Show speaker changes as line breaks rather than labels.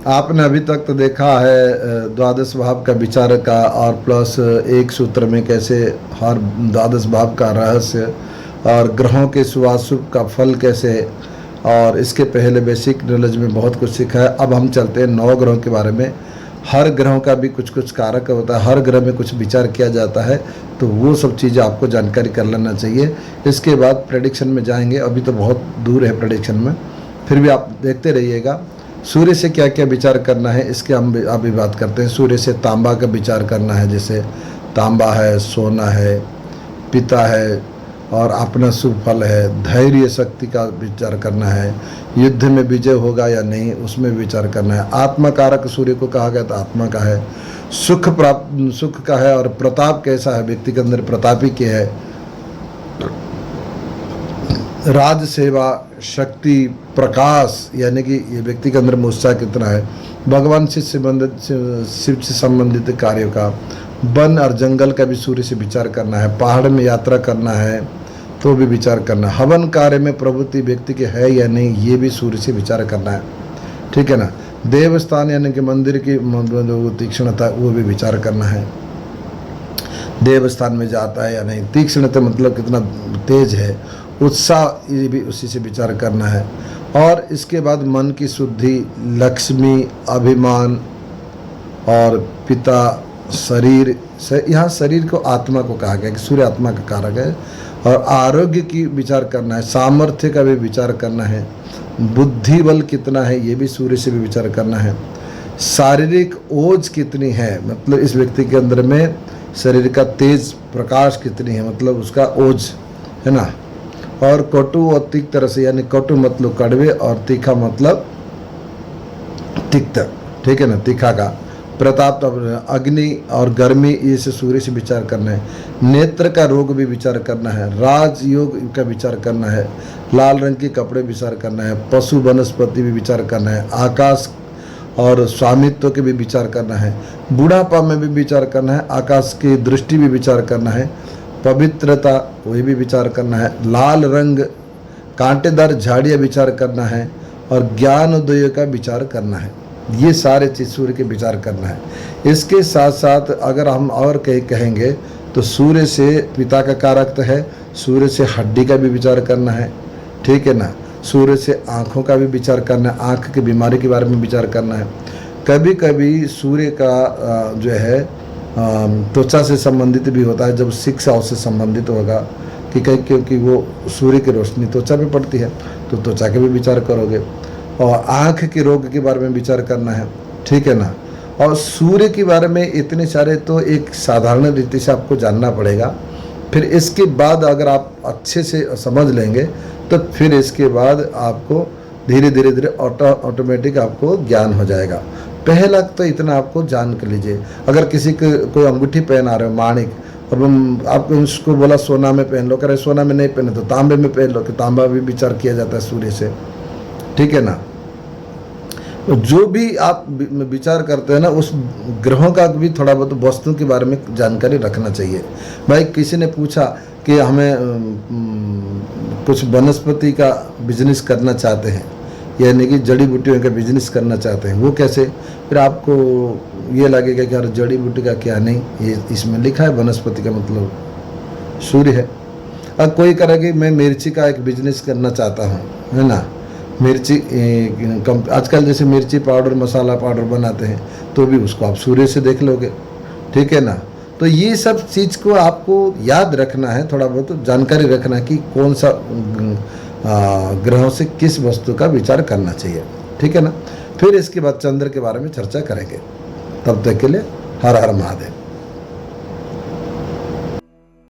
आपने अभी तक तो देखा है द्वादश भाव का विचार का, और प्लस एक सूत्र में कैसे हर द्वादश भाव का रहस्य और ग्रहों के शुभाशुभ का फल कैसे, और इसके पहले बेसिक नॉलेज में बहुत कुछ सीखा है। अब हम चलते हैं 9 ग्रहों के बारे में। हर ग्रहों का भी कुछ कुछ कारक होता है, हर ग्रह में कुछ विचार किया जाता है, तो वो सब चीज़ें आपको जानकारी कर लेना चाहिए। इसके बाद प्रेडिक्शन में जाएंगे, अभी तो बहुत दूर है प्रेडिक्शन में, फिर भी आप देखते रहिएगा। सूर्य से क्या क्या विचार करना है इसके हम अभी बात करते हैं। सूर्य से तांबा का विचार करना है, जैसे तांबा है, सोना है, पिता है, और अपना शुभ फल है। धैर्य शक्ति का विचार करना है, युद्ध में विजय होगा या नहीं उसमें विचार करना है। आत्मा कारक सूर्य को कहा गया तो आत्मा का है। सुख का है, और प्रताप कैसा है, व्यक्ति के अंदर प्रतापी क्या है। राज सेवा, शक्ति, प्रकाश, यानी कि ये व्यक्ति के अंदर में उत्साह कितना है। भगवान से संबंधित, शिव से संबंधित कार्यों का। वन और जंगल का भी सूर्य से विचार करना है। पहाड़ में यात्रा करना है तो भी विचार करना है। हवन कार्य में प्रवृत्ति व्यक्ति के है या नहीं, ये भी सूर्य से विचार करना है, ठीक है ना। देवस्थान यानी कि मंदिर की तीक्ष्णता, वो भी विचार करना है। देवस्थान में जाता है या नहीं, तीक्ष्णता मतलब कितना तेज है, उत्साह, ये भी उसी से विचार करना है। और इसके बाद मन की शुद्धि, लक्ष्मी, अभिमान, और पिता, शरीर से, यहाँ शरीर को आत्मा को कहा गया कि सूर्य आत्मा का कारक है। और आरोग्य की विचार करना है, सामर्थ्य का भी विचार करना है, बुद्धि बल कितना है ये भी सूर्य से भी विचार करना है। शारीरिक ओज कितनी है, मतलब इस व्यक्ति के अंदर में शरीर का तेज प्रकाश कितनी है, मतलब उसका ओज है ना। और कटु और तिक्त रस, यानी कटु मतलब कड़वे और तीखा मतलब तिक्त, ठीक है ना, तीखा का। प्रताप, अग्नि और गर्मी, ये से सूर्य से विचार करना है। नेत्र का रोग भी विचार करना है। राजयोग का विचार करना है। लाल रंग के कपड़े विचार करना है। पशु वनस्पति भी विचार करना है। आकाश और स्वामित्व के भी विचार करना है। बुढ़ापा में भी विचार करना है। आकाश की दृष्टि भी विचार करना है। पवित्रता, वही भी विचार करना है। लाल रंग, कांटेदार झाड़ियाँ विचार करना है। और ज्ञानोदय का विचार करना है। ये सारे चीज़ सूर्य के विचार करना है। इसके साथ साथ अगर हम और कहेंगे तो सूर्य से पिता का कारक तो है, सूर्य से हड्डी का भी विचार करना है, ठीक है ना। सूर्य से आँखों का भी विचार करना है, आँख की बीमारी के बारे में विचार करना है। कभी कभी सूर्य का जो है त्वचा से संबंधित भी होता है, जब 6 हाउस से संबंधित होगा कि क्योंकि वो सूर्य की रोशनी त्वचा पे पड़ती है, तो त्वचा के भी विचार करोगे। और आँख के रोग के बारे में विचार करना है, ठीक है ना। और सूर्य के बारे में इतने सारे तो एक साधारण रीति से आपको जानना पड़ेगा। फिर इसके बाद अगर आप अच्छे से समझ लेंगे तो फिर इसके बाद आपको धीरे धीरे ऑटोमेटिक आपको ज्ञान हो जाएगा। पहला तो इतना आपको जान कर लीजिए। अगर किसी को कोई अंगूठी पहना रहे हो, माणिक, और आपको उसको बोला सोना में पहन लो, करे सोना में नहीं पहने तो तांबे में पहन लो, कि तांबा भी विचार किया जाता है सूर्य से, ठीक है ना। तो जो भी आप विचार करते हैं ना, उस ग्रहों का भी थोड़ा बहुत वस्तु के बारे में जानकारी रखना चाहिए। भाई किसी ने पूछा कि हमें कुछ वनस्पति का बिजनेस करना चाहते हैं, यानी कि जड़ी बूटियों का बिजनेस करना चाहते हैं, वो कैसे, फिर आपको ये लगेगा कि यार जड़ी बूटी का क्या, नहीं, ये इसमें लिखा है वनस्पति का मतलब सूर्य है। अब कोई कहे कि मैं मिर्ची का एक बिजनेस करना चाहता हूँ, है ना, मिर्ची आजकल जैसे मिर्ची पाउडर, मसाला पाउडर बनाते हैं, तो भी उसको आप सूर्य से देख लोगे, ठीक है ना। तो ये सब चीज़ को आपको याद रखना है, थोड़ा बहुत जानकारी रखना है कि कौन सा ग्रहों से किस वस्तु का विचार करना चाहिए, ठीक है ना। फिर इसके बाद चंद्र के बारे में चर्चा करेंगे। तब तक के लिए हर हर महादेव।